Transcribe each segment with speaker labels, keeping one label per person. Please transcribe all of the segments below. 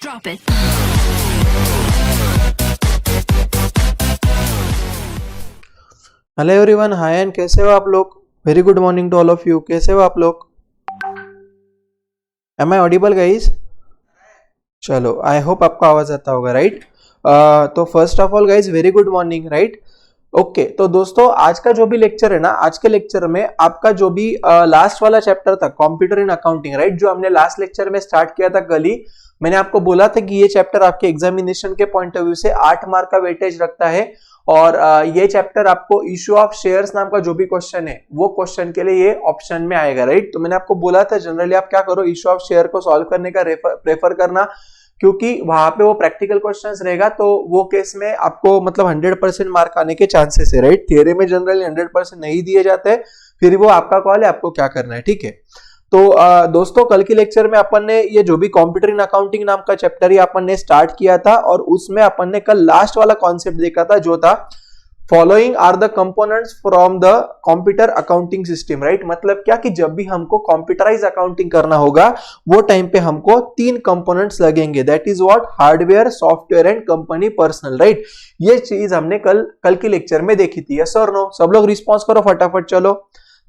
Speaker 1: Drop it.
Speaker 2: Hello everyone, hi and कैसे हो आप लोग। Very good morning to all of you. कैसे हो आप लोग? Am I audible guys? चलो, आई होप आपको आवाज आता होगा, राइट? तो first of all guys, very good morning, right? Okay, तो दोस्तों आज का जो भी लेक्चर है ना, आज के लेक्चर में आपका जो भी लास्ट वाला चैप्टर था कंप्यूटर इन अकाउंटिंग, राइट, जो हमने लास्ट लेक्चर में स्टार्ट किया था कल ही, मैंने आपको बोला था कि ये चैप्टर आपके एग्जामिनेशन के पॉइंट ऑफ व्यू से 8 मार्क का वेटेज रखता है। और ये चैप्टर आपको इश्यू ऑफ शेयर्स नाम का जो भी क्वेश्चन है वो क्वेश्चन के लिए ये ऑप्शन में आएगा, राइट? तो मैंने आपको बोला था जनरली आप क्या करो, इश्यू ऑफ शेयर को सॉल्व करने का प्रेफर करना, क्योंकि वहां पे वो प्रैक्टिकल क्वेश्चंस रहेगा, तो वो केस में आपको मतलब 100% मार्क आने के चांसेस है, राइट? थियरी में जनरली 100% नहीं दिए जाते, फिर वो आपका कॉल है, आपको क्या करना है, ठीक है? तो दोस्तों कल के लेक्चर में अपन ने ये जो भी कंप्यूटर इन अकाउंटिंग नाम का चैप्टर ही अपन ने स्टार्ट किया था, और उसमें अपन ने कल लास्ट वाला कॉन्सेप्ट देखा था जो था following are the components from the computer accounting system, right? मतलब क्या कि जब भी हमको कंप्यूटराइज अकाउंटिंग करना होगा वो टाइम पे हमको 3 कंपोनेंट्स लगेंगे, that is what, hardware, software and company personal, right? ये चीज हमने कल के लेक्चर में देखी थी। यस और नो? सब लोग रिस्पॉन्स करो फटाफट, चलो।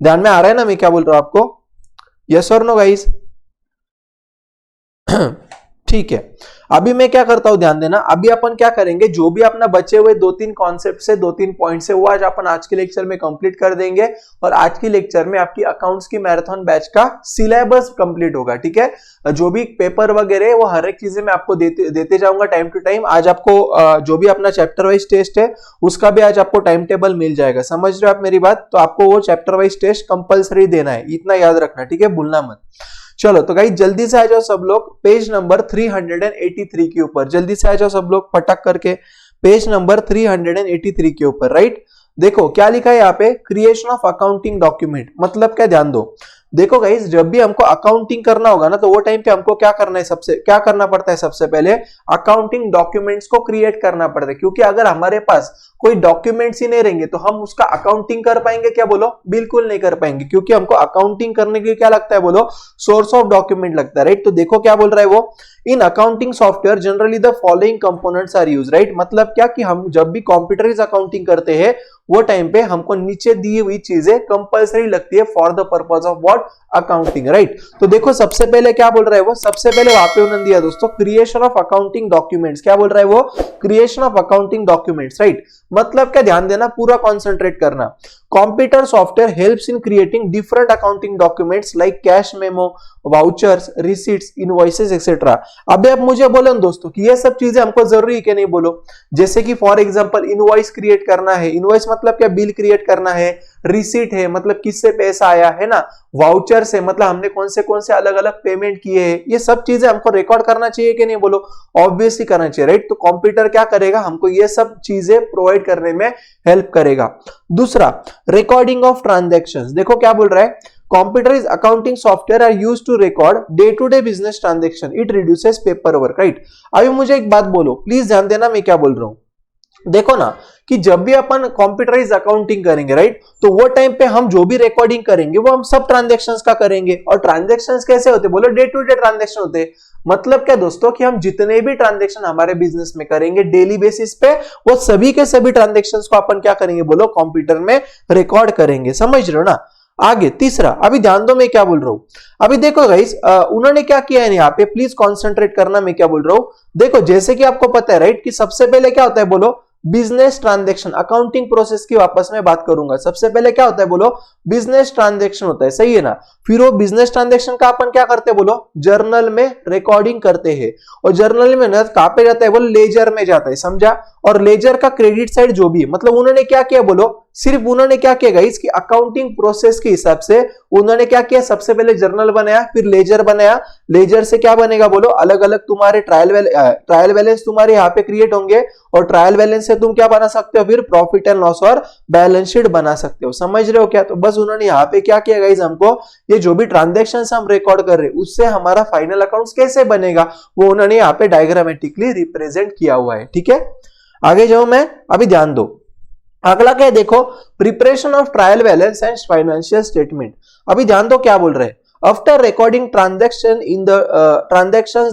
Speaker 2: ध्यान में आ रहा है ना मैं क्या बोल रहा हूं आपको? यस और नो गाइस? ठीक है, अभी मैं क्या करता हूं, ध्यान देना। अभी अपन क्या करेंगे, जो भी अपना बचे हुए 2-3 कॉन्सेप्ट से 2-3 पॉइंट से वो आज के लेक्चर में कंप्लीट कर देंगे, और आज के लेक्चर में आपकी अकाउंट्स की मैराथन बैच का सिलेबस कंप्लीट होगा, ठीक है? जो भी पेपर वगैरह वो हर एक चीजें मैं आपको देते जाऊंगा टाइम टू टाइम। आज आपको जो भी अपना चैप्टर वाइज टेस्ट है उसका भी आज आपको टाइम टेबल मिल जाएगा। समझ रहे हो आप मेरी बात? तो आपको वो चैप्टर वाइज टेस्ट कंपलसरी देना है, इतना याद रखना, ठीक है? भूलना मत। चलो तो गाइस जल्दी से आ जाओ सब लोग पेज नंबर 383 के ऊपर, जल्दी से आ जाओ सब लोग फटाक करके पेज नंबर 383 के ऊपर, राइट? देखो क्या लिखा है यहाँ पे, क्रिएशन ऑफ अकाउंटिंग डॉक्यूमेंट। मतलब क्या, ध्यान दो। देखो गाइस, जब भी हमको अकाउंटिंग करना होगा ना, तो वो टाइम पे हमको क्या करना है, क्या करना पड़ता है? सबसे पहले अकाउंटिंग डॉक्यूमेंट्स को क्रिएट करना पड़ता है, क्योंकि अगर हमारे पास कोई डॉक्यूमेंट्स ही नहीं रहेंगे तो हम उसका अकाउंटिंग कर पाएंगे क्या? बोलो, बिल्कुल नहीं कर पाएंगे, क्योंकि हमको अकाउंटिंग करने के लिए क्या लगता है? बोलो, सोर्स ऑफ डॉक्यूमेंट लगता है, राइट? तो देखो क्या बोल रहा है वो, in accounting software generally the following components are use, right? मतलब क्या कि हम जब भी कंप्यूटराइज अकाउंटिंग करते हैं वो टाइम पे हमको नीचे दी हुई चीजें कंपलसरी लगती है for the purpose of what, accounting, right? तो देखो सबसे पहले क्या बोल रहा है वो, सबसे पहले वहां पे उन्होंने दिया दोस्तों क्रिएशन ऑफ अकाउंटिंग डॉक्यूमेंट्स। क्या बोल रहा है वो, creation of accounting documents, right? मतलब क्या, ध्यान देना, पूरा कॉन्सेंट्रेट करना। Computer software helps in creating different accounting documents like cash memo, vouchers, receipts, invoices etcetera. अभी आप मुझे बोलो दोस्तों कि ये सब चीजें हमको जरूरी है कि नहीं? बोलो। जैसे कि फॉर एग्जांपल इनवॉइस क्रिएट करना है, इनवॉइस मतलब क्या, बिल क्रिएट करना है, रिसीट है मतलब किससे पैसा आया है ना, वाउचर से मतलब हमने कौन से अलग अलग पेमेंट किए हैं, ये सब चीजें हमको रिकॉर्ड करना चाहिए कि नहीं? बोलो, ऑब्वियसली करना चाहिए, राइट? तो कंप्यूटर क्या करेगा, हमको ये सब चीजें प्रोवाइड करने में हेल्प करेगा। दूसरा, रिकॉर्डिंग ऑफ ट्रांजैक्शंस। देखो क्या बोल रहा है, computerized accounting software are used to record day to day business transaction, it reduces paperwork, right? अभी मुझे एक बात बोलो, प्लीज ध्यान देना मैं क्या बोल रहा हूं। देखो ना कि जब भी अपन कंप्यूटराइज अकाउंटिंग करेंगे, राइट, तो वो टाइम पे हम जो भी रिकॉर्डिंग करेंगे वो हम सब ट्रांजैक्शंस का करेंगे। और ट्रांजैक्शंस कैसे होते? बोलो, डे टू डे ट्रांजैक्शन होते हैं। मतलब क्या दोस्तों कि हम जितने भी ट्रांजैक्शन हमारे बिजनेस में करेंगे डेली बेसिस पे, वो सभी के सभी ट्रांजैक्शंस को अपन क्या करेंगे? बोलो, कंप्यूटर में रिकॉर्ड करेंगे। समझ रहे हो ना? आगे तीसरा, अभी ध्यान दो मैं क्या बोल रहा हूं। अभी देखो गाइस, उन्होंने क्या किया है यहाँ पे, प्लीज कंसंट्रेट करना मैं क्या बोल रहा हूं। देखो जैसे कि आपको पता है, राइट, कि सबसे पहले क्या होता है? बोलो, बिजनेस ट्रांजैक्शन। अकाउंटिंग प्रोसेस की वापस में बात करूंगा। सबसे पहले क्या होता है? बोलो, बिजनेस ट्रांजैक्शन होता है, सही है ना? फिर वो बिजनेस ट्रांजैक्शन का अपन क्या करते हैं? बोलो, जर्नल में रिकॉर्डिंग करते हैं। और जर्नल में ना कहां पे जाता है? बोलो, लेजर में जाता है, समझा? और लेजर का क्रेडिट साइड जो भी है, मतलब उन्होंने क्या किया? बोलो, सिर्फ उन्होंने क्या किया गाइस कि अकाउंटिंग प्रोसेस के हिसाब से उन्होंने क्या किया, सबसे पहले जर्नल बनाया, फिर लेजर बनाया। लेजर से क्या बनेगा? बोलो, अलग अलग तुम्हारे ट्रायल बैलेंस तुम्हारे यहाँ पे क्रिएट होंगे, और ट्रायल बैलेंस से तुम क्या बना सकते हो? फिर प्रॉफिट एंड लॉस और बैलेंस शीट बना सकते हो। समझ रहे हो क्या? तो बस उन्होंने यहाँ पे क्या किया गाइस, हमको ये जो भी ट्रांजेक्शन हम रिकॉर्ड कर रहे हैं उससे हमारा फाइनल अकाउंट कैसे बनेगा वो उन्होंने यहाँ पे डायग्रामेटिकली रिप्रेजेंट किया हुआ है, ठीक है? आगे जाऊं मैं, अभी ध्यान दो। अगला क्या है? देखो, preparation of trial balance and financial statement. अभी ध्यान दो क्या बोल रहे हैं। After recording transactions,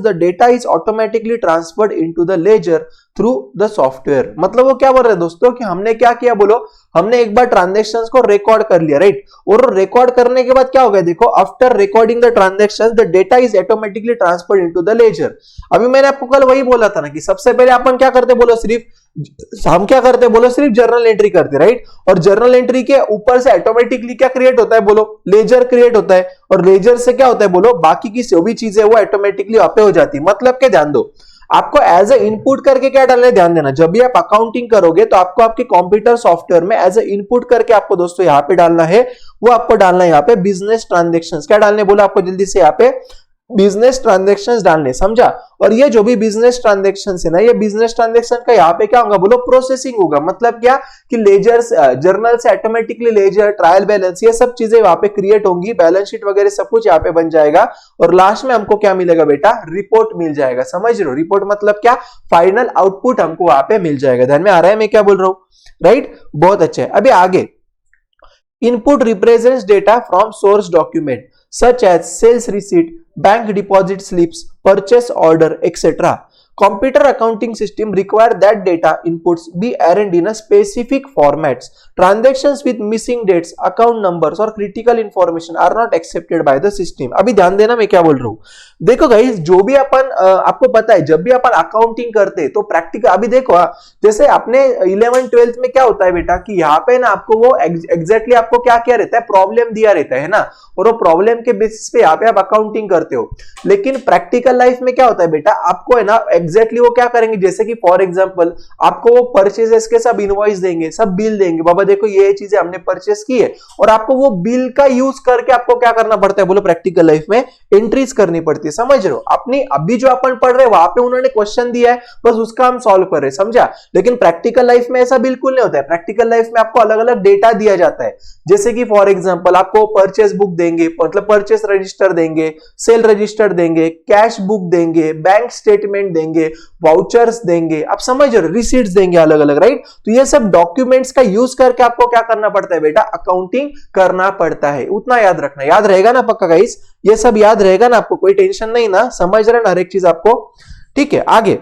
Speaker 2: the data is automatically transferred into the ledger through the software. मतलब वो क्या बोल रहे हैं दोस्तों कि हमने क्या किया, बोलो हमने एक बार ट्रांजैक्शंस को रिकॉर्ड कर लिया, राइट, और रिकॉर्ड करने के बाद क्या हो गया, देखो after recording the transactions the data is automatically transferred into the ledger. अभी मैंने आपको कल वही बोला था ना कि सबसे पहले अपन क्या करते, बोलो सिर्फ जर्नल एंट्री करते, राइट, और जर्नल एंट्री के ऊपर से ऑटोमेटिकली क्या क्रिएट होता है, बोलो लेजर क्रिएट होता है, और लेजर से क्या होता है, बोलो बाकी की जो भी चीजें वो ऑटोमेटिकली वहां पे हो जाती है। मतलब क्या, ध्यान दो, आपको एज ए इनपुट करके क्या डालना है, ध्यान देना, जब भी आप अकाउंटिंग करोगे तो आपको आपके कंप्यूटर सॉफ्टवेयर में एज ए इनपुट करके आपको दोस्तों यहां पे डालना है, वो आपको डालना है यहाँ पे बिजनेस ट्रांजैक्शंस। क्या डालने बोला आपको, जल्दी से यहाँ पे बिजनेस ट्रांजैक्शंस डालने, समझा। और ये जो भी बिजनेस ट्रांजैक्शंस है ना, ये बिजनेस ट्रांजैक्शन का यहाँ पे क्या होगा, बोलो प्रोसेसिंग होगा। मतलब क्या कि लेजर जर्नल से ऑटोमेटिकली लेजर, ट्रायल बैलेंस, ये सब चीजें वहां पे क्रिएट होंगी, बैलेंस शीट वगैरह सब कुछ यहाँ पे बन जाएगा, और लास्ट में हमको क्या मिलेगा बेटा, रिपोर्ट मिल जाएगा। समझ रहे हो, रिपोर्ट मतलब क्या, फाइनल आउटपुट हमको वहां पे मिल जाएगा। ध्यान में आ रहा है मैं क्या बोल रहा हूं, राइट, बहुत अच्छा है। अभी आगे, input represents data from source document such as sales receipt, bank deposit slips, purchase order, etc. Computer accounting system require that data inputs be arranged in a specific formats. Transactions with missing dates, account numbers और critical information are not accepted by the system. अभी ध्यान देना मैं क्या बोल रहा हूँ, देखो गाइस, जो भी अपन आपको पता है, जब भी अपन अकाउंटिंग करते हैं तो प्रैक्टिकल, अभी देखो जैसे अपने 11th 12th में क्या होता है बेटा कि यहाँ पे ना आपको वो एग्जैक्टली आपको क्या क्या रहता है, प्रॉब्लम दिया रहता है ना, और वो प्रॉब्लम के बेसिस पे यहाँ पे आप अकाउंटिंग करते हो। लेकिन प्रैक्टिकल लाइफ में क्या होता है बेटा, आपको है ना एग्जैक्टली वो क्या करेंगे, जैसे कि फॉर एग्जांपल आपको वो परचेजेस के सब इनवॉइस देंगे, सब बिल देंगे, बाबा देखो ये चीजें हमने परचेस की है, और आपको वो बिल का यूज करके आपको क्या करना पड़ता है, बोलो प्रैक्टिकल लाइफ में एंट्रीज करनी पड़ती है। समझ रहे हो, अपनी अभी जो अपन पढ़ रहे हैं वहां पे उन्होंने क्वेश्चन दिया है, बस उसका हम सॉल्व कर रहे हैं, समझा। लेकिन प्रैक्टिकल लाइफ में ऐसा बिल्कुल नहीं होता है। प्रैक्टिकल लाइफ में आपको अलग अलग डेटा दिया जाता है, जैसे कि फॉर एग्जांपल आपको परचेस बुक देंगे, मतलब परचेस रजिस्टर देंगे, सेल रजिस्टर देंगे, कैश बुक देंगे, बैंक स्टेटमेंट देंगे, वाउचर्स देंगे, आप समझ रहे हो, रिसीट्स देंगे अलग अलग, राइट। तो ये सब डॉक्यूमेंट्स का यूज करके आपको क्या करना पड़ता है बेटा, अकाउंटिंग करना पड़ता है। उतना याद रखना, याद रहेगा ना पक्का गाइस, ये सब याद रहेगा ना आपको, कोई टेंशन नहीं ना, समझ रहे ना हर एक चीज आपको, ठीक है। आगे,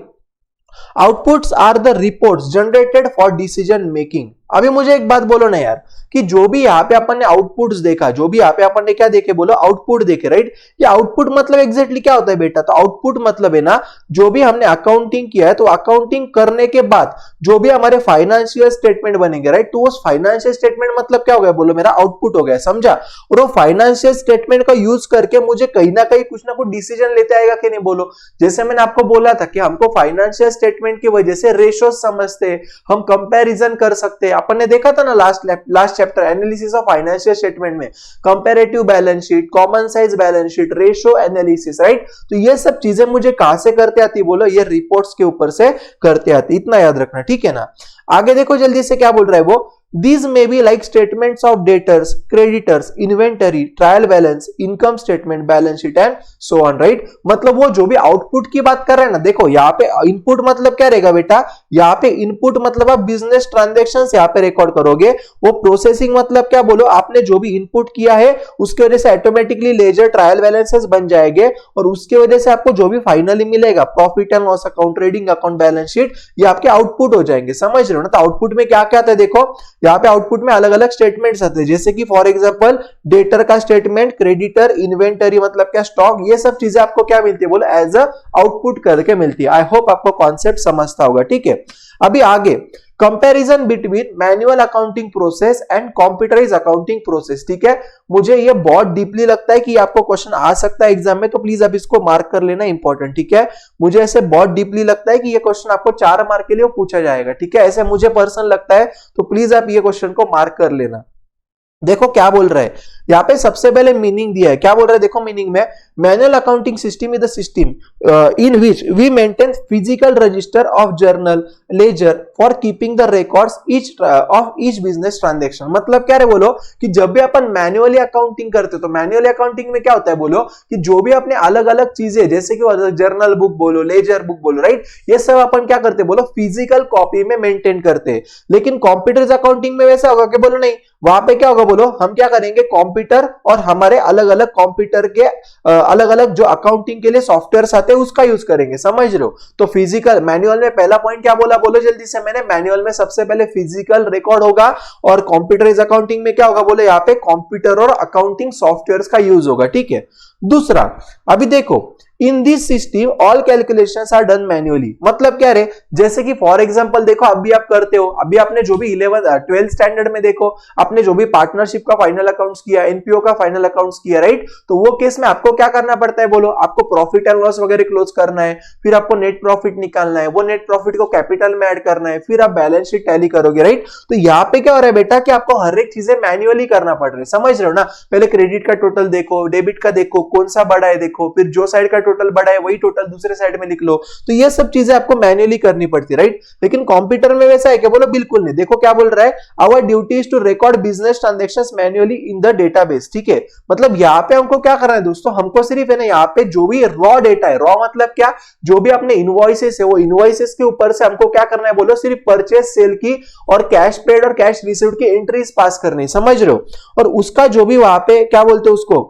Speaker 2: outputs are the reports generated for decision making. अभी मुझे एक बात बोलो ना यार, कि जो भी यहाँ पे अपन ने आउटपुट्स देखा, जो भी यहाँ पे अपन ने क्या देखे, बोलो आउटपुट देखे, राइट। ये आउटपुट मतलब एग्जैक्टली क्या होता है बेटा, तो आउटपुट मतलब है ना, जो भी हमने अकाउंटिंग किया है, तो अकाउंटिंग करने के बाद जो भी हमारे फाइनेंशियल स्टेटमेंट बनेंगे, राइट, तो उस फाइनेंशियल स्टेटमेंट मतलब क्या हो गया, बोलो मेरा आउटपुट हो गया, समझा। और वो फाइनेंशियल स्टेटमेंट का यूज करके मुझे कहीं ना कुछ डिसीजन लेते आएगा कि नहीं, बोलो। जैसे मैंने आपको बोला था कि हमको फाइनेंशियल स्टेटमेंट की वजह से रेशो समझते, हम कंपैरिजन कर सकते हैं। अपन ने देखा था ना last chapter analysis of financial statement में, comparative balance sheet, common size balance sheet, ratio analysis, right. तो ये सब चीजें मुझे कहां से करते आती, बोलो ये रिपोर्ट्स के ऊपर से करते आती, इतना याद रखना, ठीक है ना। आगे देखो जल्दी से क्या बोल रहा है वो, These may be like statements of debtors, creditors, inventory, trial balance, income statement, balance sheet and so on, right? मतलब वो जो भी आउटपुट की बात कर रहे हैं ना, देखो यहाँ पे इनपुट मतलब क्या रहेगा बेटा, यहाँ पे इनपुट मतलब आप बिजनेस ट्रांजैक्शंस यहाँ पे रिकॉर्ड करोगे। वो प्रोसेसिंग मतलब क्या, बोलो आपने जो भी इनपुट किया है उसकी वजह से ऑटोमेटिकली लेजर, ट्रायल बैलेंसेस बन जाएंगे, और उसकी वजह से आपको जो भी फाइनली मिलेगा, profit and loss account, trading account, balance sheet, ये आपके आउटपुट हो जाएंगे। समझ रहे हो ना। तो आउटपुट में क्या क्या आता है, देखो यहाँ पे आउटपुट में अलग अलग स्टेटमेंट्स आते हैं, जैसे कि फॉर एग्जांपल डेटर का स्टेटमेंट, क्रेडिटर, इन्वेंटरी मतलब क्या, स्टॉक, ये सब चीजें आपको क्या मिलती है, बोलो एज अ आउटपुट करके मिलती है। आई होप आपको कॉन्सेप्ट समझता होगा, ठीक है। अभी आगे, comparison between manual accounting process and computerise accounting process, ठीक है। मुझे ये बहुत डीपली लगता है कि आपको क्वेश्चन आ सकता है एग्जाम में, तो प्लीज आप इसको मार्क कर लेना, इंपॉर्टेंट, ठीक है। मुझे ऐसे बहुत डीपली लगता है कि ये क्वेश्चन आपको 4 मार्क के लिए पूछा जाएगा, ठीक है। ऐसे मुझे पर्सनल लगता है, तो प्लीज आप ये क्वेश्चन को मार्क कर लेना। देखो क्या बोल रहा है यहाँ पे, सबसे पहले मीनिंग दिया है, क्या बोल रहा है देखो मीनिंग में, manual accounting system is the system in which we maintain physical register of journal, ledger, for keeping the records of each business transaction. मतलब क्या है बोलो कि जब भी अपन मैन्युअली अकाउंटिंग करते तो मैन्युअली अकाउंटिंग में क्या होता है बोलो कि जो भी अपने अलग अलग चीजें जैसे कि जर्नल बुक बोलो, लेजर बुक बोलो, राइट, ये सब अपन क्या करते बोलो फिजिकल कॉपी में मेंटेन करते हैं। लेकिन कंप्यूटर अकाउंटिंग में वैसा होगा कि बोलो नहीं, वहां पे क्या होगा बोलो हम क्या करेंगे कंप्यूटर और हमारे अलग अलग कंप्यूटर के अलग अलग जो अकाउंटिंग के लिए सॉफ्टवेयर आते हैं उसका यूज करेंगे, समझ रहे हो। तो फिजिकल मैनुअल में पहला पॉइंट क्या बोला बोलो जल्दी से मैंने, मैनुअल में सबसे पहले फिजिकल रिकॉर्ड होगा और कंप्यूटराइज अकाउंटिंग में क्या होगा बोलो यहाँ पे कंप्यूटर और अकाउंटिंग सॉफ्टवेयर का यूज होगा, ठीक है। दूसरा, अभी देखो in this system all calculations are done manually. मतलब क्या रे, जैसे कि फॉर एग्जांपल देखो अभी आप करते हो, अभी आपने जो भी 12th स्टैंडर्ड में देखो आपने जो भी पार्टनरशिप का फाइनल अकाउंट्स किया, एनपीओ का फाइनल अकाउंट्स किया, राइट, तो वो केस में आपको क्या करना पड़ता है बोलो, आपको प्रॉफिट एंड लॉस वगैरह क्लोज करना है, फिर आपको नेट प्रॉफिट निकालना है, वो नेट प्रॉफिट को कैपिटल में ऐड करना है, फिर आप बैलेंस शीट टैली करोगे, राइट। तो यहाँ पे क्या हो रहा है बेटा कि आपको हर एक चीजें मैन्युअली करना पड़ रहा है, समझ रहे हो ना। पहले क्रेडिट का टोटल देखो, डेबिट का देखो कौन सा बड़ा है देखो, फिर जो साइड का टोटल बड़ा है वही टोटल दूसरे साइड में लिख लो। तो ये सब चीजें आपको मैन्युअली करनी पड़ती है, राइट। लेकिन कंप्यूटर में वैसा है क्या बोलो, बिल्कुल नहीं। देखो क्या बोल रहा है, our duty is to record business transactions manually in the database, ठीक है। मतलब यहाँ पे हमको क्या करना है दोस्तों, हमको सिर्फ है ना यहाँ पे जो भी रॉ डेटा है, रॉ मतलब क्या, जो भी अपने इनवॉइसेस है वो इनवॉइसेस के ऊपर से हमको क्या करना है बोलो, सिर्फ परचेज सेल की और कैश पेड और कैश रिसीव्ड की एंट्रीज पास करनी, समझ रहे हो। और उसका जो भी वहां पे क्या बोलते हैं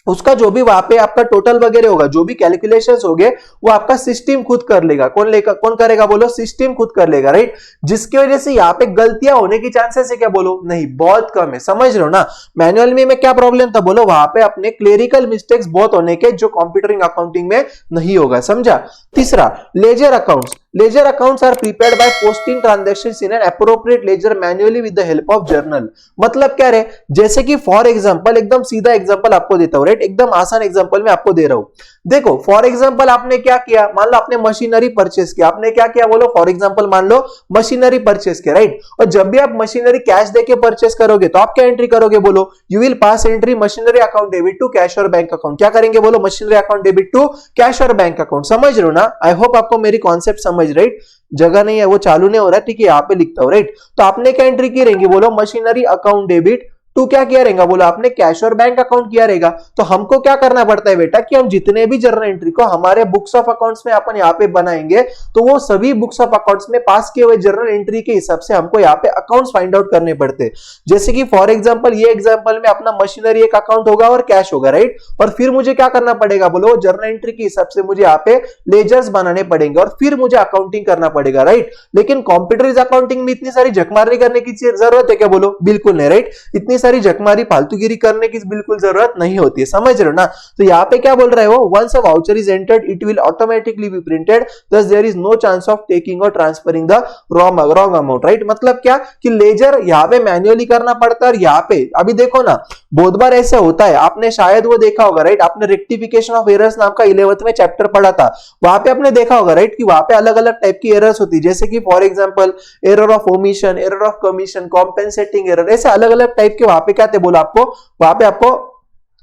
Speaker 2: उसका जो भी वहां पे आपका टोटल वगैरह होगा, जो भी कैलकुलेशंस होंगे वो आपका सिस्टम खुद कर लेगा। कौन करेगा बोलो, सिस्टम खुद कर लेगा, राइट। जिसकी वजह से यहाँ पे गलतियां होने की चांसेस है क्या बोलो, नहीं, बहुत कम है, समझ रहे हो ना। मैनुअल में क्या प्रॉब्लम था बोलो, वहां पे अपने क्लेरिकल मिस्टेक्स बहुत होने के जो कंप्यूटरिंग अकाउंटिंग में नहीं होगा, समझा। तीसरा, ledger accounts. Ledger accounts are prepared by posting transactions in an appropriate ledger manually with the help of journal। मतलब क्या है, जैसे कि फॉर एग्जांपल एकदम सीधा एग्जांपल आपको देता हूं, राइट, एकदम आसान एग्जांपल मैं आपको दे रहा हूं। देखो फॉर एग्जांपल आपने क्या किया, मान लो आपने मशीनरी परचेस किया, आपने क्या किया बोलो, फॉर एग्जांपल मान लो मशीनरी परचेस किया, राइट। और जब भी आप मशीनरी कैश देके परचेस करोगे तो आप क्या एंट्री करोगे बोलो, you will pass entry machinery account debit to cash और बैंक अकाउंट। क्या करेंगे बोलो, machinery account debit to cash और बैंक अकाउंट, समझ रहे हो ना। आई होप आपको मेरी कॉन्सेप्ट समझ, राइट। जगह नहीं है वो चालू नहीं हो रहा है, ठीक है, यहाँ पे लिखता हूं, राइट। तो आपने क्या एंट्री की रहेंगी बोलो, मशीनरी अकाउंट डेबिट टू क्या किया रहेगा बोलो, आपने कैश और बैंक अकाउंट किया रहेगा। तो हमको क्या करना पड़ता है बेटा कि हम जितने भी जर्नल एंट्री को हमारे बुक्स ऑफ अकाउंट्स में अपन यहाँ पे बनाएंगे तो वो सभी बुक्स ऑफ अकाउंट्स में पास किए हुए जर्नल एंट्री के हिसाब से हमको यहाँ पे अकाउंट्स फाइंड आउट करने पड़ते हैं। जैसे कि फॉर एग्जांपल ये एग्जांपल में अपना मशीनरी एक अकाउंट होगा और कैश होगा, राइट। और फिर मुझे क्या करना पड़ेगा बोलो, जर्नल एंट्री के हिसाब से मुझे यहाँ पे लेजर्स बनाने पड़ेंगे और फिर मुझे अकाउंटिंग करना पड़ेगा, राइट। लेकिन कंप्यूटराइज्ड अकाउंटिंग में इतनी सारी झकमारी करने की जरूरत है क्या बोलो, बिल्कुल नहीं, राइट। इतनी सारी झकमारी फालतूगिरी करने की बिल्कुल जरूरत नहीं होती है, समझ रहे हो ना। तो यहाँ पे क्या बोल रहे हो, once a voucher is entered it will automatically be printed, thus there is no chance of taking or transferring the wrong amount, right. मतलब क्या कि लेजर यहाँ पे मैन्युअली करना पड़ता है और यहाँ पे अभी देखो ना बहुत बार ऐसा होता है, आपने शायद वो देखा होगा, राइट, आपने रेक्टिफिकेशन ऑफ एरर्स नाम का 11th में चैप्टर पढ़ा था, वहां पे आपने देखा होगा, राइट, कि वहां पे अलग अलग टाइप की एरर्स होती है। जैसे कि for example error of omission, error of commission, compensating error, ऐसे अलग अलग टाइप के वहां पे क्या थे बोला आपको, वहां पे आपको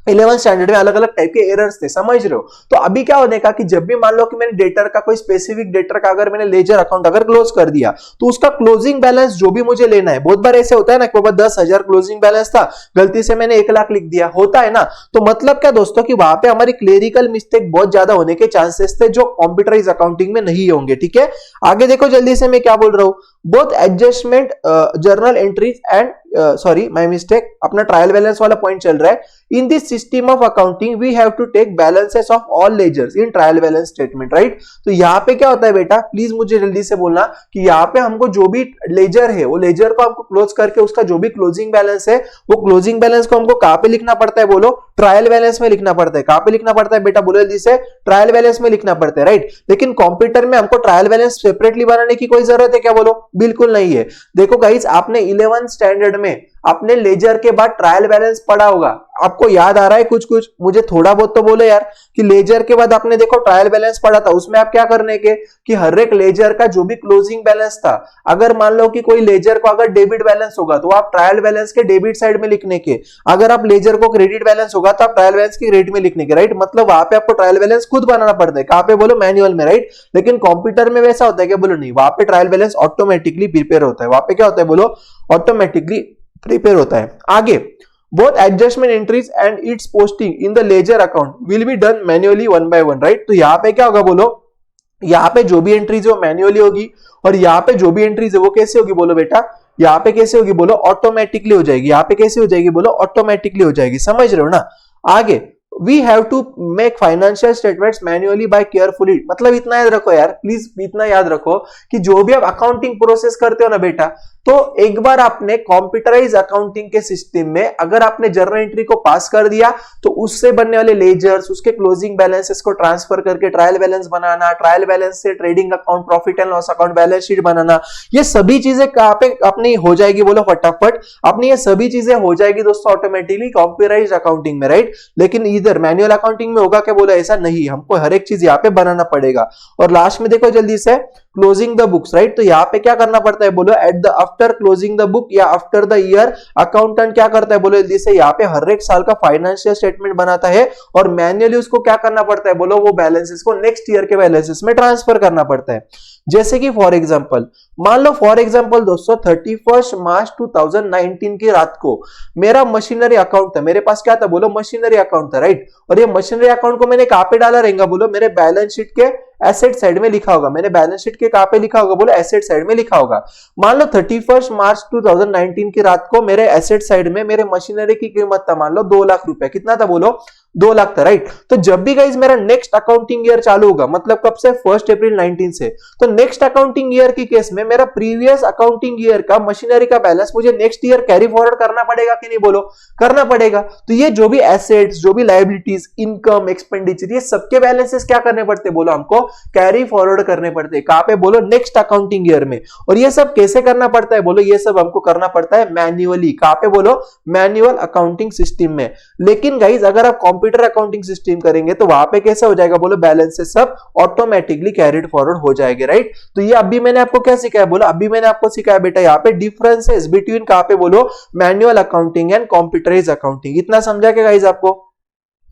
Speaker 2: 11th स्टैंडर्ड में अलग अलग टाइप के एरर्स थे, समझ रहे हो। तो अभी क्या होने का कि जब भी मान लो कि मैंने डेटर का कोई स्पेसिफिक डेटर का अगर मैंने लेजर अकाउंट अगर क्लोज कर दिया तो उसका क्लोजिंग बैलेंस जो भी मुझे लेना है, बहुत बार ऐसे होता है ना कि 10,000 क्लोजिंग बैलेंस था, गलती से मैंने 1 लाख लिख दिया, होता है ना। तो मतलब क्या दोस्तों कि वहां पे हमारी क्लेरिकल मिस्टेक बहुत ज्यादा होने के चांसेस थे जो कंप्यूटराइज्ड अकाउंटिंग में नहीं होंगे, ठीक है। आगे देखो जल्दी से मैं क्या बोल रहा हूं, both adjustment journal entries and sorry my mistake, अपना ट्रायल बैलेंस वाला पॉइंट चल रहा है। In this system of accounting we have to take balances of all ledgers in trial balance statement, right. तो यहाँ पे क्या होता है बेटा, प्लीज मुझे जल्दी से बोलना कि यहाँ पे हमको जो भी लेजर है वो लेजर को हमको क्लोज करके उसका जो भी क्लोजिंग बैलेंस है वो क्लोजिंग बैलेंस को हमको कहां पे लिखना पड़ता है बोलो, ट्रायल बैलेंस में लिखना पड़ता है। कहां पे लिखना पड़ता है बेटा बोलो जल्दी से, ट्रायल बैलेंस में लिखना पड़ता है, राइट। लेकिन कंप्यूटर में हमको ट्रायल बैलेंस सेपरेटली बनाने की कोई जरूरत है क्या बोलो, बिल्कुल नहीं है। देखो गाइस, आपने 11th स्टैंडर्ड में आपने लेजर के बाद ट्रायल बैलेंस पढ़ा होगा, आपको याद आ रहा है कुछ कुछ? मुझे थोड़ा बहुत तो बोलो यार कि लेजर के बाद आपने देखो ट्रायल बैलेंस पढ़ा था, उसमें आप क्या करने के कि हर एक लेजर का जो भी क्लोजिंग बैलेंस था, अगर मान लो कि कोई लेजर को अगर डेबिट बैलेंस होगा तो आप ट्रायल बैलेंस के डेबिट साइड में लिखने के, अगर आप लेजर को क्रेडिट बैलेंस होगा तो आप ट्रायल बैलेंस की क्रेडिट में लिखने के, राइट? मतलब वहां पे आपको ट्रायल बैलेंस खुद बनाना पड़ता है, कहां पे बोलो? मैनुअल में, राइट? लेकिन कंप्यूटर में वैसा होता है क्या? बोलो नहीं, वहां पे ट्रायल बैलेंस ऑटोमेटिकली प्रिपेयर होता है, वहां पे क्या होता है बोलो? ऑटोमेटिकली प्रिपेयर होता है। आगे, both adjustment entries and its posting in the ledger account will be done manually one by one, right? तो यहाँ पे क्या होगा बोलो? यहाँ पे जो भी एंट्रीज है वो मैन्युअली होगी और यहाँ पे जो भी एंट्रीज है वो कैसे होगी बोलो बेटा? यहाँ पे कैसे होगी बोलो? ऑटोमेटिकली हो जाएगी। यहाँ पे कैसे हो जाएगी बोलो? ऑटोमेटिकली हो जाएगी। समझ रहे हो ना? आगे, we have to make financial statements manually by carefully, मतलब इतना याद रखो यार, प्लीज इतना याद रखो कि जो भी आप अकाउंटिंग प्रोसेस करते हो ना बेटा, तो एक बार आपने कंप्यूटराइज अकाउंटिंग के सिस्टम में अगर आपने जर्नल एंट्री को पास कर दिया तो उससे बनने वाले लेजर्स, उसके क्लोजिंग बैलेंसेस को ट्रांसफर करके ट्रायल बैलेंस बनाना, ट्रायल बैलेंस से trading account, profit and loss account, balance sheet बनाना, ये सभी चीजें कहां पे अपनी हो जाएगी बोलो? फटाफट अपनी ये सभी चीजें हो जाएगी दोस्तों ऑटोमेटिकली कंप्यूटराइज अकाउंटिंग में, राइट? लेकिन इधर मैनुअल अकाउंटिंग में होगा क्या बोला? ऐसा नहीं, हमको हर एक चीज यहाँ पे बनाना पड़ेगा। और लास्ट में देखो जल्दी से, क्लोजिंग द बुक्स, राइट? तो यहाँ पे क्या करना पड़ता है बोलो? At the after closing the book या आफ्टर द ईयर, अकाउंटेंट क्या करता है बोलो? जल्दी से, यहाँ पे हर एक साल का फाइनेंशियल स्टेटमेंट बनाता है और मैन्युअली उसको क्या करना पड़ता है बोलो? वो बैलेंसेस को नेक्स्ट ईयर के बैलेंसेस में ट्रांसफर करना पड़ता है। जैसे कि फॉर एग्जांपल, मान लो फॉर एग्जांपल दोस्तों 31 मार्च 2019 की रात को मेरा मशीनरी अकाउंट था, मेरे पास क्या था बोलो? मशीनरी अकाउंट था, राइट? और ये मशीनरी अकाउंट को मैंने कहां पे डाला रहेगा बोलो? मेरे बैलेंस शीट के एसेट साइड में लिखा होगा। मैंने बैलेंस शीट के कहां पे लिखा होगा बोलो? एसेट साइड में लिखा होगा। मान लो 31 मार्च 2019 की रात को मेरे एसेट साइड में मेरे मशीनरी की कीमत था मान लो 2 लाख रुपए। कितना था बोलो? 2 लाख था, राइट? तो जब भी गाइस मेरा नेक्स्ट अकाउंटिंग ईयर चालू होगा, मतलब कब से? 1 अप्रैल 19 से, तो नेक्स्ट अकाउंटिंग ईयर की केस में मेरा प्रीवियस अकाउंटिंग ईयर का मशीनरी का बैलेंस मुझे नेक्स्ट ईयर कैरी फॉरवर्ड करना पड़ेगा कि नहीं बोलो? करना पड़ेगा। तो ये जो भी एसेट्स, जो भी लायबिलिटीज, इनकम, एक्सपेंडिचर, ये सबके बैलेंसेस क्या करने पड़ते बोलो? हमको कैरी फॉरवर्ड करने पड़ते हैं। कहां पे बोलो? नेक्स्ट अकाउंटिंग ईयर में। और ये सब कैसे करना पड़ता है बोलो? ये सब हमको करना पड़ता है मैन्युअली। कहां पे बोलो? मैन्युअल अकाउंटिंग सिस्टम में। लेकिन गाइस अगर आप कंप्यूटर अकाउंटिंग सिस्टम करेंगे तो वहां पे कैसा हो जाएगा बोलो? बैलेंसेस सब ऑटोमेटिकली कैरिड फॉरवर्ड हो जाएंगे, राइट? तो ये अभी मैंने आपको क्या सिखाया बोलो? अभी मैंने आपको सिखाया बेटा यहाँ पे डिफरेंसेस बिटवीन कहां पे बोलो? Manual accounting and computerise accounting. इतना समझा क्या गाइस आपको?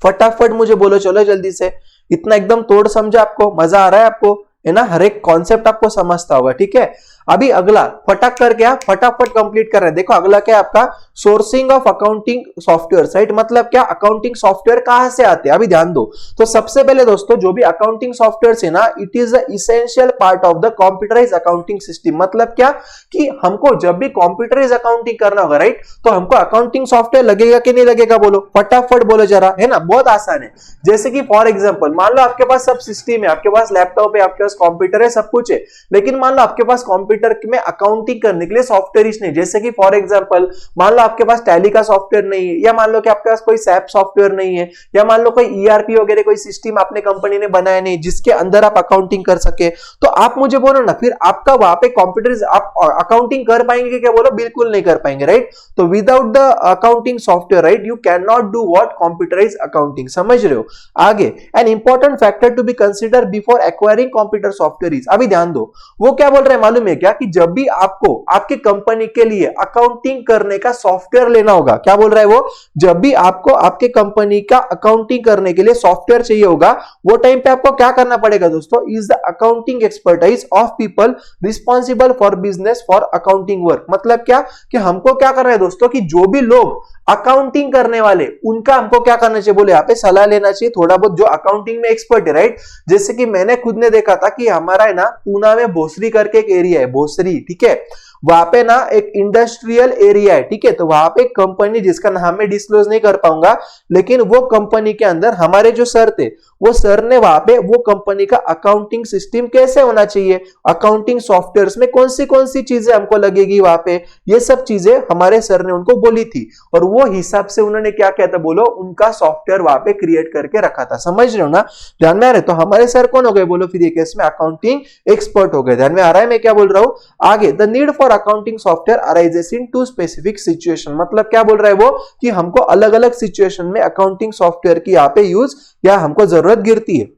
Speaker 2: फटाफट मुझे बोलो, चलो जल्दी से। इतना एकदम तोड़ समझा आपको? मजा आ रहा है आपको? है ना? हर एक कॉन्सेप्ट आपको समझता होगा, ठीक है? अभी अगला फटाक करके आप फटाफट कंप्लीट कर रहे हैं। देखो अगला क्या है आपका? Sourcing of accounting software, right? मतलब क्या? अकाउंटिंग सॉफ्टवेयर कहां से आते हैं? अभी ध्यान दो। तो सबसे पहले दोस्तों जो भी अकाउंटिंग सॉफ्टवेयर है ना, it is the essential part of the computerise accounting system. मतलब क्या कि हमको जब भी कंप्यूटराइज अकाउंटिंग करना होगा, राइट, तो हमको अकाउंटिंग सॉफ्टवेयर लगेगा कि नहीं लगेगा बोलो? फटाफट बोलो जरा, है ना? बहुत आसान है। जैसे कि फॉर एग्जांपल मान लो आपके पास सब सिस्टम है, आपके पास लैपटॉप है, आपके पास कंप्यूटर है, सब कुछ है, लेकिन मान लो आपके पास कंप्यूटर में अकाउंटिंग करने के लिए सॉफ्टवेयर ही नहीं। जैसे कि फॉर एग्जांपल मान लो आपके पास टैली का सॉफ्टवेयर नहीं है, या मान लो कि आपके पास कोई सैप सॉफ्टवेयर नहीं है, या मान लो कोई ईआरपी वगैरह कोई सिस्टम आपने कंपनी ने बनाया नहीं जिसके अंदर आप अकाउंटिंग कर सके, तो आप मुझे बोलो ना, फिर आपका वहां पे कंप्यूटर आप अकाउंटिंग कर पाएंगे क्या बोलो? बिल्कुल नहीं कर पाएंगे, राइट? तो without the accounting software, right, you can not do what? Computerise accounting. समझ रहे हो? आगे, an important factor to be consider before acquiring computer software is, अभी ध्यान दो, वो क्या बोल रहे हैं मालूम है क्या? कि जब भी आपको आपके कंपनी के लिए अकाउंटिंग करने का सॉफ्टवेयर लेना होगा, क्या बोल रहा है वो? जब भी आपको आपके कंपनी का अकाउंटिंग करने के लिए सॉफ्टवेयर चाहिए होगा, वो टाइम पे आपको क्या करना पड़ेगा दोस्तों? Is the accounting expertise of people responsible for business for accounting work. मतलब क्या कि हमको क्या करना है दोस्तों कि जो भी लोग अकाउंटिंग करने वाले उनका हमको क्या करना चाहिए बोले? यहाँ पे सलाह लेना चाहिए थोड़ा बहुत, जो अकाउंटिंग में एक्सपर्ट है, राइट? जैसे कि मैंने खुद ने देखा था कि हमारा है ना पूना में भोसरी करके एक एरिया है, भोसरी, ठीक है? वहां पे ना एक इंडस्ट्रियल एरिया है, ठीक है? तो वहां पे कंपनी जिसका नाम मैं डिस्क्लोज नहीं कर पाऊंगा, लेकिन वो कंपनी के अंदर हमारे जो सर थे, वो सर ने वहां पे वो कंपनी का अकाउंटिंग सिस्टम कैसे होना चाहिए, अकाउंटिंग सॉफ्टवेयर्स में कौन सी चीजें हमको लगेगी वहां पे, ये सब चीजें हमारे सर ने उनको बोली थी, और वो हिसाब से उन्होंने क्या किया था बोलो? उनका सॉफ्टवेयर वहां पे क्रिएट करके रखा था। समझ रहे हो ना? ध्यान में आ रहा है? तो हमारे सर कौन हो गए बोलो? फिर ये केस में अकाउंटिंग एक्सपर्ट हो गए। ध्यान में आ रहा है मैं क्या बोल रहा हूं? आगे, the need for for accounting software arises in two specific situation. मतलब क्या बोल रहा है वो कि हमको अलग अलग सिचुएशन में अकाउंटिंग सॉफ्टवेयर की यहाँ पे यूज या हमको जरूरत गिरती है।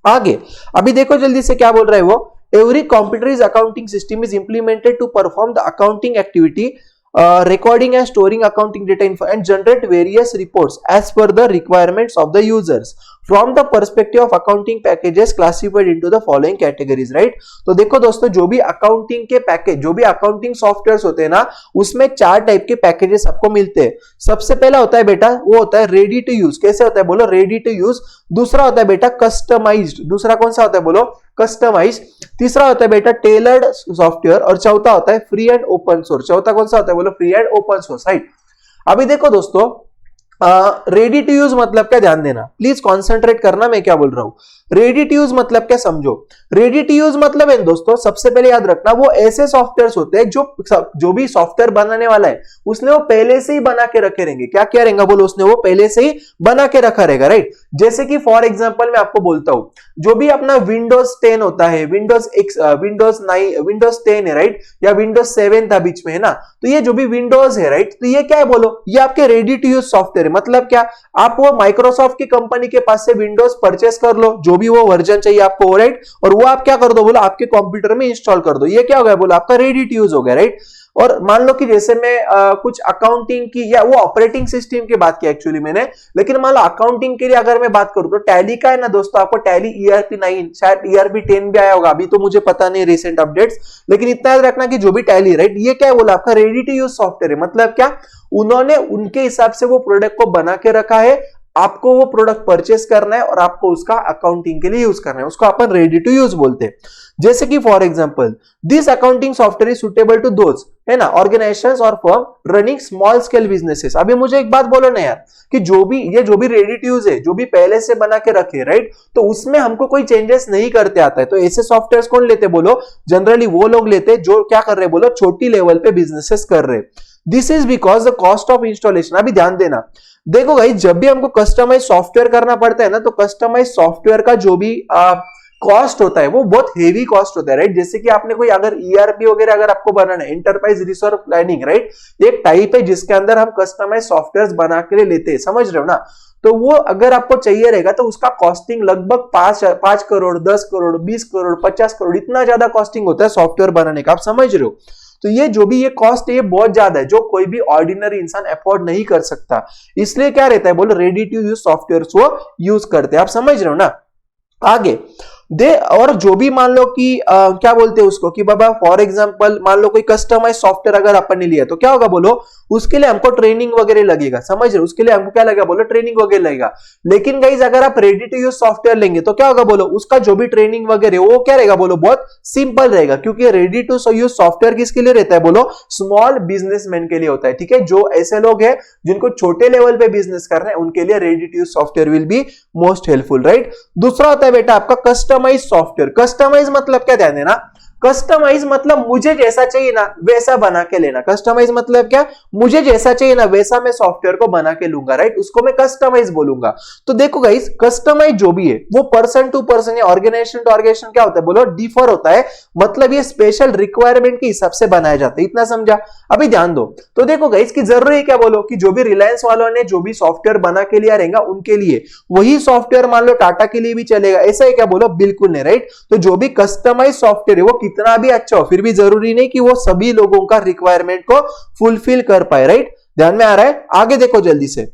Speaker 2: आगे अभी देखो जल्दी से क्या बोल रहा है वो, every computerised accounting system is implemented to perform the accounting activity, recording and storing accounting data info and generate various reports as per the requirements of the users from the perspective of accounting packages classified into the following categories, right? तो देखो दोस्तों, जो भी accounting के package, जो भी accounting softwares होते हैं ना, उसमें 4 टाइप के पैकेजेस आपको मिलते हैं। सबसे पहला होता है बेटा, वो होता है रेडी टू यूज। कैसे होता है बोलो, रेडी टू यूज। दूसरा होता है बेटा कस्टमाइज्ड। दूसरा कौन सा होता है बोलो, कस्टमाइज। तीसरा होता है बेटा टेलर्ड सॉफ्टवेयर और चौथा होता है फ्री एंड ओपन सोर्स। चौथा कौन सा होता है बोलो, free and open source, right. अभी देखो दोस्तों, रेडी टू यूज मतलब क्या, ध्यान देना, प्लीज कॉन्सेंट्रेट करना मैं क्या बोल रहा हूं। रेडी टू यूज मतलब क्या समझो। रेडी टू यूज मतलब है दोस्तों, सबसे पहले याद रखना, वो ऐसे सॉफ्टवेयर होते हैं जो भी सॉफ्टवेयर बनाने वाला है उसने वो पहले से ही बना के रखे रहेंगे। क्या क्या रहेगा बोलो, उसने वो पहले से ही बना के रखा रहेगा, राइट। जैसे कि फॉर एग्जांपल मैं आपको बोलता हूं, जो भी अपना विंडोज 10 होता है, विंडोज 9, विंडोज 10 है, राइट, या विंडोज 7 था बीच में, है ना। तो ये जो भी विंडोज है, राइट, तो ये क्या है बोलो, ये आपके रेडी टू यूज सॉफ्टवेयर। मतलब क्या, आप वो माइक्रोसॉफ्ट की कंपनी के पास से विंडोज परचेस कर लो, जो भी वो वर्जन चाहिए आपको, राइट, और वो आप क्या कर दो बोलो, आपके कंप्यूटर में इंस्टॉल कर दो। ये क्या हो गया बोलो, आपका रेडी टू यूज हो गया, राइट। और मान लो कि जैसे मैं कुछ अकाउंटिंग की, या वो ऑपरेटिंग सिस्टम की बात की एक्चुअली मैंने, लेकिन मान लो अकाउंटिंग के लिए अगर मैं बात करूं तो टैली का है ना दोस्तों, आपको टैली ERP 9, शायद ERP 10 भी आया होगा, अभी तो मुझे पता नहीं रिसेंट अपडेट्स, लेकिन इतना याद रखना कि जो भी टैली, राइट, ये क्या बोला, आपका रेडी टू यूज सॉफ्टवेयर है। मतलब क्या, उन्होंने उनके हिसाब से वो प्रोडक्ट को बना के रखा है, आपको वो प्रोडक्ट परचेस करना है और आपको उसका अकाउंटिंग के लिए यूज करना है, उसको अपन रेडी टू यूज बोलते हैं। जैसे कि for example, this accounting software is suitable to those, है ना, ऑर्गेनाइजेशंस और firm running small scale businesses. अभी मुझे एक बात बोलो ना यार, कि जो भी रेडी टू यूज है, जो भी पहले से बना के रखे, राइट, तो उसमें हमको कोई चेंजेस नहीं करते आता है। तो ऐसे सॉफ्टवेयर कौन लेते बोलो, जनरली वो लोग लेते जो क्या कर रहे बोलो, छोटी लेवल पे बिजनेसेस कर रहे। This is because the cost of installation. अभी ध्यान देना, देखो भाई, जब भी हमको कस्टमाइज सॉफ्टवेयर करना पड़ता है ना, तो कस्टमाइज सॉफ्टवेयर का जो भी कॉस्ट होता है वो बहुत हेवी कॉस्ट होता है, राइट। जैसे कि आपने कोई अगर ERP वगैरह अगर आपको बनाना है, एंटरप्राइज रिसोर्स प्लानिंग, राइट, एक टाइप है जिसके अंदर हम कस्टमाइज सॉफ्टवेयर बना के लेते हैं, समझ रहे हो ना। तो वो अगर आपको चाहिए रहेगा तो उसका कॉस्टिंग लगभग 5 करोड़, 10 करोड़, 20 करोड़, 50 करोड़, इतना ज्यादा कॉस्टिंग होता है सॉफ्टवेयर बनाने का, आप समझ रहे हो। तो ये जो भी ये कॉस्ट है, ये बहुत ज्यादा है, जो कोई भी ऑर्डिनरी इंसान अफोर्ड नहीं कर सकता। इसलिए क्या रहता है बोलो, रेडी टू यूज सॉफ्टवेयर वो यूज करते हैं, आप समझ रहे हो ना। आगे और जो भी मान लो कि क्या बोलते हैं उसको, कि बाबा फॉर एग्जांपल मान लो कोई कस्टमाइज सॉफ्टवेयर अगर अपन ने लिया तो क्या होगा बोलो, उसके लिए हमको ट्रेनिंग वगैरह लगेगा, समझ रहे हो, उसके लिए हमको क्या लगेगा बोलो, ट्रेनिंग वगैरह लगेगा। लेकिन गाइस अगर आप रेडी टू यूज सॉफ्टवेयर लेंगे तो क्या होगा बोलो, उसका जो भी ट्रेनिंग वगैरह वो क्या रहेगा बोलो, बहुत सिंपल रहेगा। क्योंकि रेडी टू यूज सॉफ्टवेयर किसके लिए रहता है बोलो, स्मॉल बिजनेसमैन के लिए होता है, ठीक है। जो ऐसे लोग हैं जिनको छोटे लेवल पे बिजनेस करना है, उनके लिए ready to use software will be most helpful, right. दूसरा होता है बेटा आपका कस्टमाइज सॉफ्टवेयर। कस्टमाइज मतलब क्या, ध्यान देना, कस्टमाइज मतलब मुझे जैसा चाहिए ना वैसा बना के लेना। कस्टमाइज मतलब क्या, मुझे जैसा चाहिए ना वैसा मैं सॉफ्टवेयर को बना के लूंगा, राइट, उसको मैं कस्टमाइज बोलूंगा। तो देखो गाइस, कस्टमाइज जो भी है वो पर्सन टू पर्सन या ऑर्गेनाइजेशन टू ऑर्गेनाइजेशन क्या होता है बोलो, डिफर होता है। मतलब ये स्पेशल रिक्वायरमेंट के हिसाब से बनाया जाता है, इतना समझा। अभी ध्यान दो, तो देखो गाइस कि जरूरी है क्या बोलो, कि जो भी रिलायंस वालों ने जो भी सॉफ्टवेयर बना के लिया रहेगा उनके लिए वही सॉफ्टवेयर मान लो टाटा के लिए भी चलेगा, ऐसा है क्या बोलो, बिल्कुल नहीं, राइट। तो जो भी कस्टमाइज सॉफ्टवेयर है वो कितना भी अच्छा हो, फिर भी जरूरी नहीं कि वो सभी लोगों का रिक्वायरमेंट को फुलफिल कर पाए, राइट। ध्यान में आ रहा है, आगे देखो जल्दी से।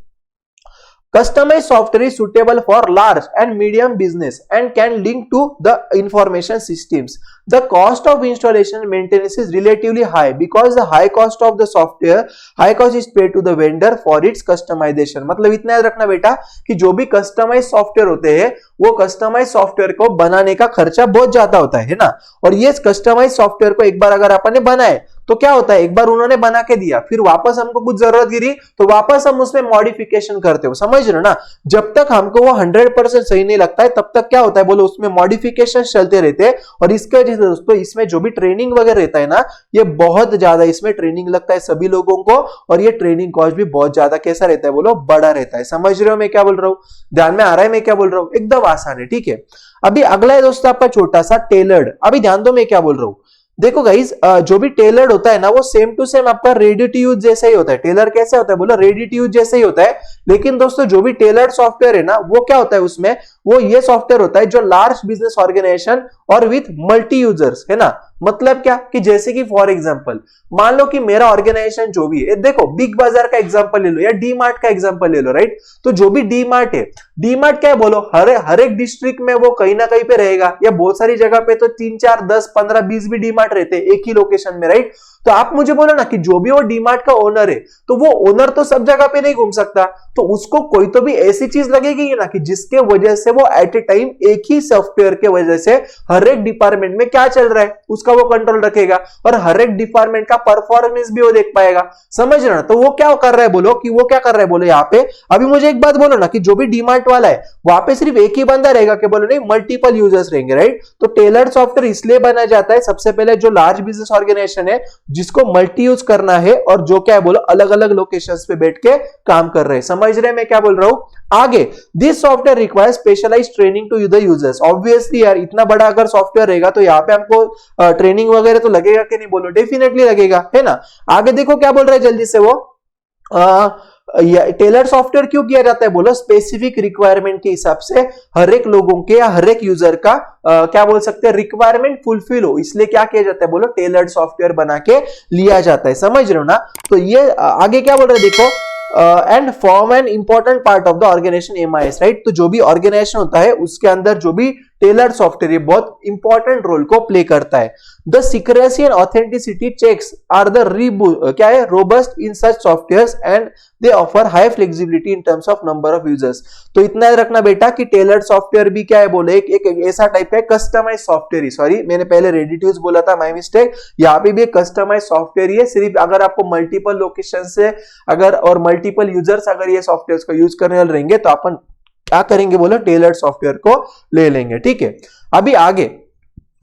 Speaker 2: Customized software is suitable for large and medium business and can link to the information systems. The cost of installation and maintenance is relatively high because the high cost of the software, high cost is paid to the vendor for its customization. मतलब इतना याद रखना बेटा कि जो भी customise software होते हैं वो कस्टमाइज सॉफ्टवेयर को बनाने का खर्चा बहुत ज्यादा होता है ना। और ये कस्टमाइज सॉफ्टवेयर को एक बार अगर अपन ने बनाए तो क्या होता है, एक बार उन्होंने बना के दिया, फिर वापस हमको कुछ जरूरत गिरी तो वापस हम उसमें मॉडिफिकेशन करते हो, समझ रहे हो ना। जब तक हमको वो 100% सही नहीं लगता है तब तक क्या होता है बोलो, उसमें मॉडिफिकेशन चलते रहते हैं। और इसके वजह से दोस्तों इसमें जो भी ट्रेनिंग वगैरह रहता है ना, ये बहुत ज्यादा इसमें ट्रेनिंग लगता है सभी लोगों को, और ये ट्रेनिंग कॉस्ट भी बहुत ज्यादा कैसा रहता है बोलो, बड़ा रहता है। समझ रहे हो मैं क्या बोल रहा हूँ, ध्यान में आ रहा है मैं क्या बोल रहा हूँ, एकदम आसान है, ठीक है। अभी अगला है दोस्तों आपका छोटा सा टेलर्ड। अभी ध्यान दो मैं क्या बोल रहा हूँ, देखो गाइस, जो भी टेलर्ड होता है ना वो सेम टू सेम आपका रेडी टू यूज जैसा ही होता है। टेलर कैसे होता है बोलो, रेडी टू यूज जैसा ही होता है। लेकिन दोस्तों जो भी टेलर्ड सॉफ्टवेयर है ना वो क्या होता है उसमें, वो ये सॉफ्टवेयर होता है जो लार्ज बिजनेस ऑर्गेनाइजेशन और विथ मल्टी यूजर्स है ना। मतलब क्या कि जैसे कि फॉर एग्जांपल मान लो कि मेरा ऑर्गेनाइजेशन जो भी है, देखो बिग बाजार का एग्जांपल ले लो या डी मार्ट का एग्जांपल ले लो, राइट। तो जो भी डी मार्ट है, डी मार्ट क्या है बोलो, हर एक डिस्ट्रिक्ट में वो कहीं ना कहीं पे रहेगा, या बहुत सारी जगह पे तो 3 4 10 15 20 भी डी मार्ट रहते हैं एक ही लोकेशन में, राइट। तो आप मुझे बोलो ना कि जो भी वो डी मार्ट का ओनर है, तो वो ओनर तो सब जगह पे नहीं घूम सकता, तो उसको कोई तो भी ऐसी चीज लगेगी ना कि जिसके वजह से वो एट ए टाइम एक ही सॉफ्टवेयर के वजह से हर एक डिपार्टमेंट में क्या चल रहा है उसका वो कंट्रोल रखेगा, और हर एक डिपार्टमेंट का परफॉर्मेंस भी वो देख पाएगा। समझ रहे ना। तो वो क्या कर रहा है बोलो, कि वो क्या कर रहा है बोलो यहाँ पे, अभी मुझे एक बात बोलो ना कि जो भी डी मार्ट वाला है वहां पे सिर्फ एक ही बंदा रहेगा, कि बोलो नहीं मल्टीपल यूजर्स रहेंगे, राइट। तो टेलर्ड सॉफ्टवेयर इसलिए बना जाता है, सबसे पहले जो लार्ज बिजनेस ऑर्गेनाइजेशन है जिसको मल्टी यूज करना है, और जो क्या है बोलो अलग अलग लोकेशंस पे बैठ के काम कर रहे हैं। समझ रहे हैं मैं क्या बोल रहा हूं। आगे, this software requires specialised training to the users. Obviously यार इतना बड़ा अगर सॉफ्टवेयर रहेगा तो यहाँ पे हमको ट्रेनिंग वगैरह तो लगेगा कि नहीं बोलो, डेफिनेटली लगेगा, है ना। आगे देखो क्या बोल रहा है जल्दी से वो, टेलर सॉफ्टवेयर क्यों किया जाता है बोलो, स्पेसिफिक रिक्वायरमेंट के हिसाब से हर एक लोगों के या हर एक यूजर का क्या बोल सकते हैं रिक्वायरमेंट फुलफिल हो, इसलिए क्या किया जाता है बोलो टेलर्ड सॉफ्टवेयर बना के लिया जाता है। समझ रहे हो ना। तो ये आगे क्या बोल रहे हैं देखो, and form an important part of the organisation MIS, right. तो जो भी ऑर्गेनाइजेशन होता है उसके अंदर जो भी टेलर्ड सॉफ्टवेयर ये बहुत इंपॉर्टेंट रोल को प्ले करता है। The secrecy and authenticity checks are the क्या है robust in such softwares and they offer high flexibility in terms of number of users. तो इतना याद रखना बेटा कि टेलर्ड सॉफ्टवेयर भी क्या है बोले, एक ऐसा टाइप है कस्टमाइज सॉफ्टवेयर, सॉरी मैंने पहले रेडी टू यूज बोला था, माय मिस्टेक। यहाँ पे भी एक कस्टमाइज सॉफ्टवेयर ही है, सिर्फ अगर आपको मल्टीपल लोकेशन से अगर और मल्टीपल यूजर्स अगर ये सॉफ्टवेयर को यूज करने वाले रहेंगे तो अपन क्या करेंगे बोलो टेलर्ड सॉफ्टवेयर को ले लेंगे, ठीक है। अभी आगे,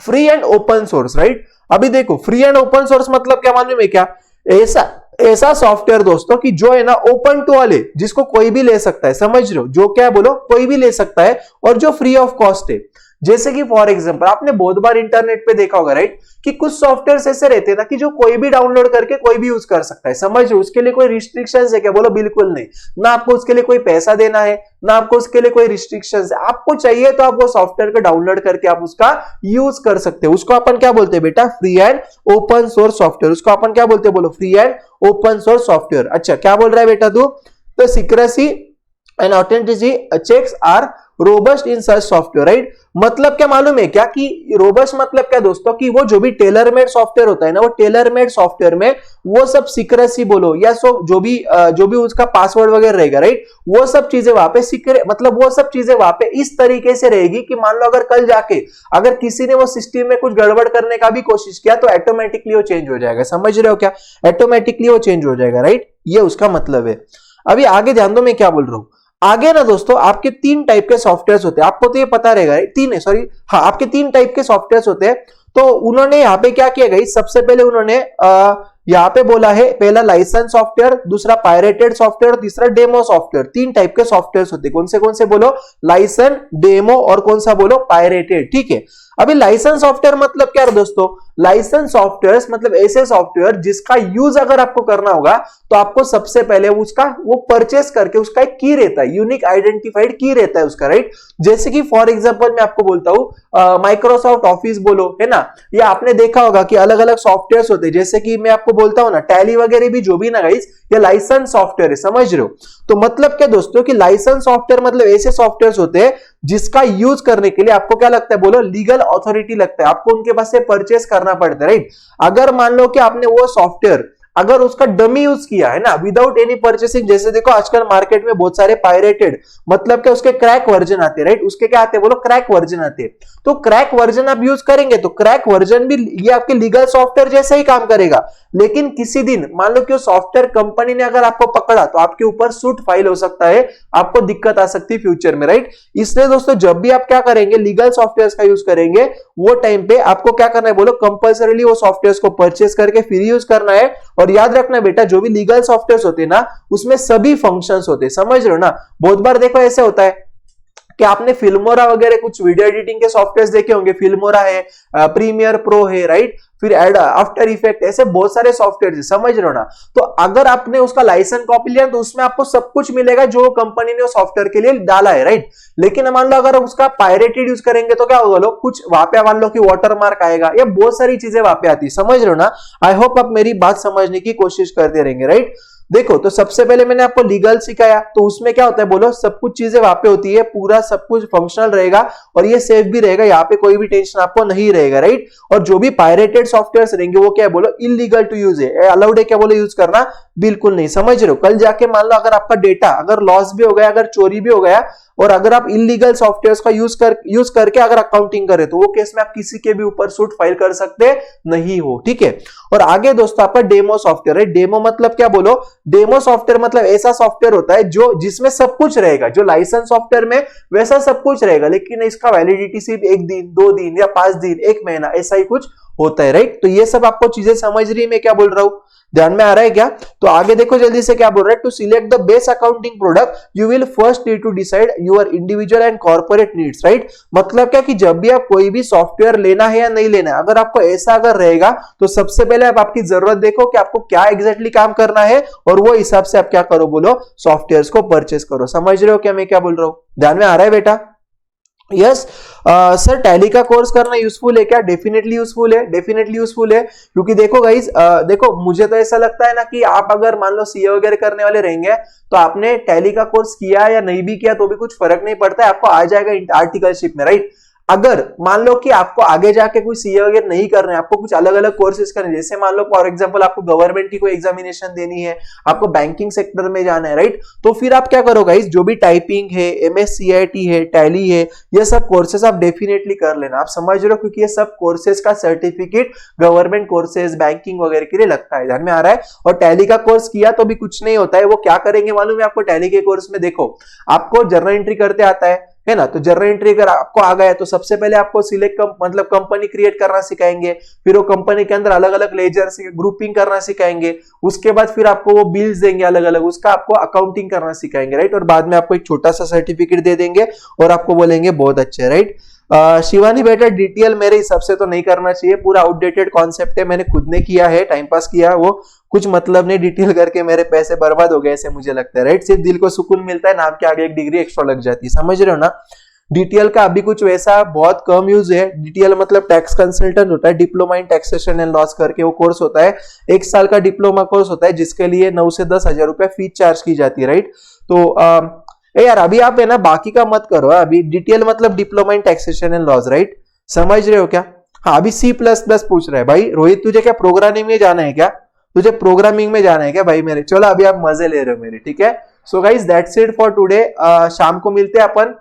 Speaker 2: free and open source, right. अभी देखो फ्री एंड ओपन सोर्स मतलब क्या मालूम है क्या, ऐसा सॉफ्टवेयर दोस्तों कि जो है ना ओपन टू ऑल है, जिसको कोई भी ले सकता है। समझ रहे हो, जो क्या है बोलो कोई भी ले सकता है, और जो फ्री ऑफ कॉस्ट है। जैसे कि फॉर एग्जांपल आपने बहुत बार इंटरनेट पे देखा होगा, राइट, कि कुछ सॉफ्टवेयर ऐसे रहते हैं ना कि जो कोई भी डाउनलोड करके कोई भी यूज कर सकता है। समझ रहे हो, उसके लिए कोई रिस्ट्रिक्शंस है क्या बोलो, बिल्कुल नहीं। ना आपको उसके लिए कोई पैसा देना है, ना आपको उसके लिए कोई रिस्ट्रिक्शंस है। आपको चाहिए तो आप वो सॉफ्टवेयर को डाउनलोड करके आप उसका यूज कर सकते हो। उसको अपन क्या बोलते हैं बेटा, free and open source software. उसको अपन क्या बोलते हैं बोलो, free and open source software. अच्छा क्या बोल रहा है बेटा तू, तो secrecy and authenticity checks are robust in such software, right. मतलब क्या मालूम है क्या कि रोबस्ट मतलब क्या दोस्तों, कि वो जो भी टेलर मेड सॉफ्टवेयर होता है ना, वो टेलर मेड सॉफ्टवेयर में वो सब सिक्रेसी बोलो या जो भी उसका पासवर्ड वगैरह रहेगा, राइट, वो सब चीजें वहां पे सीक्रेट, मतलब वो सब चीजें वहां पे इस तरीके से रहेगी कि मान लो अगर कल जाके अगर किसी ने वो सिस्टम में कुछ गड़बड़ करने का भी कोशिश किया तो ऑटोमेटिकली वो चेंज हो जाएगा। समझ रहे हो क्या, ऑटोमेटिकली वो चेंज हो जाएगा, राइट। ये उसका मतलब है। अभी आगे ध्यान दो मैं क्या बोल रहा हूं। आगे ना दोस्तों आपके 3 टाइप के सॉफ्टवेयर्स होते हैं, आपको तो ये पता रहेगा, 3 है सॉरी, हाँ आपके 3 टाइप के सॉफ्टवेयर्स होते हैं। तो उन्होंने यहाँ पे क्या किया गई, सबसे पहले उन्होंने यहाँ पे बोला है, पहला लाइसेंस सॉफ्टवेयर, दूसरा पायरेटेड सॉफ्टवेयर, तीसरा डेमो सॉफ्टवेयर। 3 टाइप के सॉफ्टवेयर्स होते हैं। कौन से बोलो, लाइसेंस, डेमो और कौन सा बोलो, पायरेटेड, ठीक है। अभी लाइसेंस सॉफ्टवेयर मतलब क्या है दोस्तों, लाइसेंस सॉफ्टवेयर मतलब ऐसे सॉफ्टवेयर जिसका यूज अगर आपको करना होगा तो आपको सबसे पहले उसका वो परचेस करके उसका एक की रहता है, यूनिक आइडेंटिफाइड की रहता है उसका, राइट। जैसे कि फॉर एग्जांपल मैं आपको बोलता हूं माइक्रोसॉफ्ट ऑफिस बोलो, है ना, या आपने देखा होगा कि अलग अलग सॉफ्टवेयर होते हैं, जैसे कि मैं आपको बोलता हूं ना टैली वगैरह भी जो भी ना गाइस, ये लाइसेंस सॉफ्टवेयर है। समझ रहे हो, तो मतलब क्या दोस्तों कि लाइसेंस सॉफ्टवेयर मतलब ऐसे सॉफ्टवेयर होते हैं जिसका यूज करने के लिए आपको क्या लगता है बोलो, लीगल अथॉरिटी लगता है, आपको उनके पास से परचेस करना पड़ता है, राइट। अगर मान लो कि आपने वो सॉफ्टवेयर अगर उसका डमी यूज किया है ना, विदाउट एनी परचेसिंग, जैसे देखो आजकल मार्केट में बहुत सारे पायरेटेड मतलब क्या उसके क्रैक वर्जन आते हैं, राइट, उसके क्या आते हैं बोलो, क्रैक वर्जन आते हैं। तो क्रैक वर्जन आप यूज करेंगे तो क्रैक वर्जन भी ये आपके लीगल सॉफ्टवेयर जैसा ही काम करेगा, लेकिन किसी दिन मान लो कि सॉफ्टवेयर कंपनी ने अगर आपको पकड़ा तो आपके ऊपर सूट फाइल हो सकता है, आपको दिक्कत आ सकती है फ्यूचर में, राइट। इसलिए दोस्तों जब भी आप क्या करेंगे, लीगल सॉफ्टवेयर का यूज करेंगे, वो टाइम पे आपको क्या करना है बोलो, कंपल्सरीली वो सॉफ्टवेयर को परचेस करके फिर यूज करना है। और याद रखना बेटा, जो भी लीगल सॉफ्टवेयर होते हैं ना उसमें सभी फंक्शंस होते हैं। समझ रहे हो ना, बहुत बार देखो ऐसे होता है कि आपने फिल्मोरा वगैरह कुछ वीडियो एडिटिंग के सॉफ्टवेयर देखे होंगे, फिल्मोरा है, प्रीमियर प्रो है, राइट, फिर आफ्टर इफेक्ट, ऐसे बहुत सारे सॉफ्टवेयर है, समझ रहे हो ना। तो अगर आपने उसका लाइसेंस कॉपी लिया तो उसमें आपको सब कुछ मिलेगा जो कंपनी ने उस सॉफ्टवेयर के लिए डाला है, राइट। लेकिन मान लो अगर उसका पायरेटेड यूज करेंगे तो क्या होगा, लोग कुछ वहां पे मान लो कि वाटरमार्क आएगा, या बहुत सारी चीजें वहां पे आती है, समझ रहे हो ना। आई होप आप मेरी बात समझने की कोशिश करते रहेंगे, राइट। देखो, तो सबसे पहले मैंने आपको लीगल सिखाया, तो उसमें क्या होता है बोलो, सब कुछ चीजें वहां पे होती है, पूरा सब कुछ फंक्शनल रहेगा और ये सेफ भी रहेगा, यहाँ पे कोई भी टेंशन आपको नहीं रहेगा, राइट। और जो भी पायरेटेड सॉफ्टवेयर रहेंगे वो क्या है बोलो, इलीगल टू यूज है, अलाउड है क्या बोलो यूज करना, बिल्कुल नहीं, समझ रहे हो। कल जाके मान लो अगर आपका डेटा अगर लॉस भी हो गया, अगर चोरी भी हो गया, और अगर आप इलीगल सॉफ्टवेयर्स का यूज करके अगर अकाउंटिंग करें तो वो केस में आप किसी के भी ऊपर सूट फाइल कर सकते नहीं हो, ठीक है। और आगे दोस्तों आपका डेमो सॉफ्टवेयर है। डेमो मतलब क्या बोलो, डेमो सॉफ्टवेयर मतलब ऐसा सॉफ्टवेयर होता है जो जिसमें सब कुछ रहेगा, जो लाइसेंस सॉफ्टवेयर में वैसा सब कुछ रहेगा, लेकिन इसका वैलिडिटी सिर्फ 1 दिन 2 दिन या 5 दिन 1 महीना ऐसा ही कुछ होता है, राइट। तो ये सब आपको चीजें समझ रही है मैं क्या बोल रहा हूं, ध्यान में आ रहा है क्या। तो आगे देखो जल्दी से क्या बोल रहा है, to select the best accounting product you will first need to decide your individual and corporate needs, right. मतलब क्या कि जब भी आप कोई भी सॉफ्टवेयर लेना है या नहीं लेना है, अगर आपको ऐसा अगर रहेगा तो सबसे पहले आप आपकी जरूरत देखो कि आपको क्या एग्जैक्टली काम करना है, और वो हिसाब से आप क्या करो बोलो, सॉफ्टवेयर को परचेस करो। समझ रहे हो क्या मैं क्या बोल रहा हूं, ध्यान में आ रहा है बेटा। यस सर, टैली का कोर्स करना यूजफुल है क्या, डेफिनेटली यूजफुल है, डेफिनेटली यूजफुल है। क्योंकि देखो गाइस, देखो मुझे तो ऐसा लगता है ना कि आप अगर मान लो सीए वगैरह करने वाले रहेंगे तो आपने टैली का कोर्स किया या नहीं भी किया तो भी कुछ फर्क नहीं पड़ता है, आपको आ जाएगा आर्टिकलशिप में, राइट। अगर मान लो कि आपको आगे जाके कोई सीए वगैरह नहीं करना है, आपको कुछ अलग अलग कोर्सेज करने, जैसे मान लो फॉर एग्जांपल आपको गवर्नमेंट की कोई एग्जामिनेशन देनी है, आपको बैंकिंग सेक्टर में जाना है, राइट। तो फिर आप क्या करो गाइस, जो भी टाइपिंग है, एमएससीआईटी है, टैली है, ये सब कोर्सेज आप डेफिनेटली कर लेना, आप समझ रहे हो, क्योंकि ये सब कोर्सेज का सर्टिफिकेट गवर्नमेंट कोर्सेज बैंकिंग वगैरह के लिए लगता है, ध्यान में आ रहा है। और टैली का कोर्स किया तो भी कुछ नहीं होता है, वो क्या करेंगे मालूम है आपको, टैली के कोर्स में देखो आपको जर्नल एंट्री करते आता है ना। तो जर्नल एंट्री अगर आपको आ गया तो सबसे पहले आपको सिलेक्ट मतलब कंपनी क्रिएट करना सिखाएंगे, फिर वो कंपनी के अंदर अलग अलग लेजर से ग्रुपिंग करना सिखाएंगे, उसके बाद फिर आपको वो बिल्स देंगे अलग अलग, उसका आपको अकाउंटिंग करना सिखाएंगे, राइट। और बाद में आपको एक छोटा सा सर्टिफिकेट दे देंगे और आपको बोलेंगे बहुत अच्छे, राइट। शिवानी बेटा, डीटीएल मेरे हिसाब से तो नहीं करना चाहिए, पूरा आउटडेटेड कॉन्सेप्ट है, मैंने खुद ने किया है, टाइम पास किया, वो कुछ मतलब नहीं, डिटेल करके मेरे पैसे बर्बाद हो गए ऐसे मुझे लगता है, राइट। सिर्फ दिल को सुकून मिलता है, नाम के आगे एक डिग्री एक्स्ट्रा लग जाती है, समझ रहे हो ना। डीटीएल का अभी कुछ वैसा बहुत कम यूज है। डीटीएल मतलब टैक्स कंसल्टेंट होता है, diploma in taxation and loss करके वो कोर्स होता है, 1 साल का डिप्लोमा कोर्स होता है, जिसके लिए 9 से 10 हजार रुपए फीस चार्ज की जाती है, राइट। तो यार अभी आप है ना बाकी का मत करो, अभी डीटीएल मतलब diploma in taxation and loss, right, समझ रहे हो क्या। हाँ, अभी C++ पूछ रहा है भाई रोहित, तुझे क्या प्रोग्रामिंग में जाना है क्या, तुझे प्रोग्रामिंग में जाना है क्या भाई मेरे, चलो अभी आप मजे ले रहे हो मेरे, ठीक है। So guys that's it for today, शाम को मिलते हैं अपन,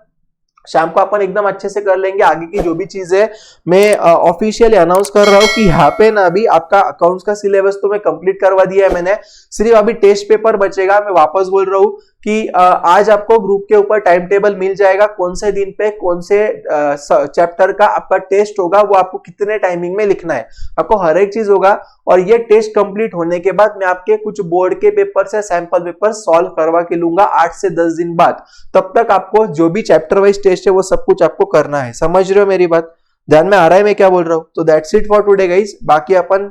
Speaker 2: शाम को अपन एकदम अच्छे से कर लेंगे आगे की जो भी चीज है। मैं ऑफिशियली अनाउंस कर रहा हूँ कि यहाँ पे ना अभी आपका अकाउंट्स का सिलेबस तो मैं कंप्लीट करवा दिया है मैंने, सिर्फ अभी टेस्ट पेपर बचेगा। मैं वापस बोल रहा हूँ कि आज आपको ग्रुप के ऊपर टाइम टेबल मिल जाएगा, कौन से दिन पे कौन से चैप्टर का आपका टेस्ट होगा, वो आपको कितने टाइमिंग में लिखना है, आपको हर एक चीज होगा। और ये टेस्ट कंप्लीट होने के बाद मैं आपके कुछ बोर्ड के पेपर से सैंपल पेपर सॉल्व करवा के लूंगा 8 से 10 दिन बाद। तब तक आपको जो भी चैप्टर वाइज टेस्ट है वो सब कुछ आपको करना है, समझ रहे हो मेरी बात, ध्यान में आ रहा है मैं क्या बोल रहा हूँ। तो that's it for today guys, बाकी अपन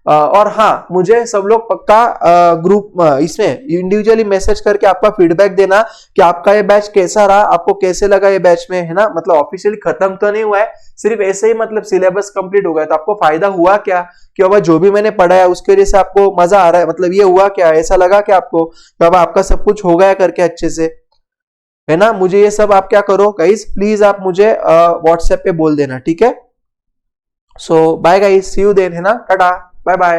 Speaker 2: और हाँ, मुझे सब लोग पक्का ग्रुप इसमें इंडिविजुअली मैसेज करके आपका फीडबैक देना कि आपका ये बैच कैसा रहा, आपको कैसे लगा ये बैच में, है ना। मतलब ऑफिशियली खत्म तो नहीं हुआ है, सिर्फ ऐसे ही मतलब सिलेबस कंप्लीट हो गया, तो आपको फायदा हुआ क्या कि अब जो भी मैंने पढ़ाया उसके वजह से आपको मजा आ रहा है, मतलब ये हुआ क्या, ऐसा लगा क्या आपको कि अब आपका सब कुछ हो गया करके अच्छे से, है ना। मुझे ये सब आप क्या करो गाइस, प्लीज आप मुझे व्हाट्सएप पे बोल देना, ठीक है। So bye guys, see you then, है ना, टाटा, बाय बाय।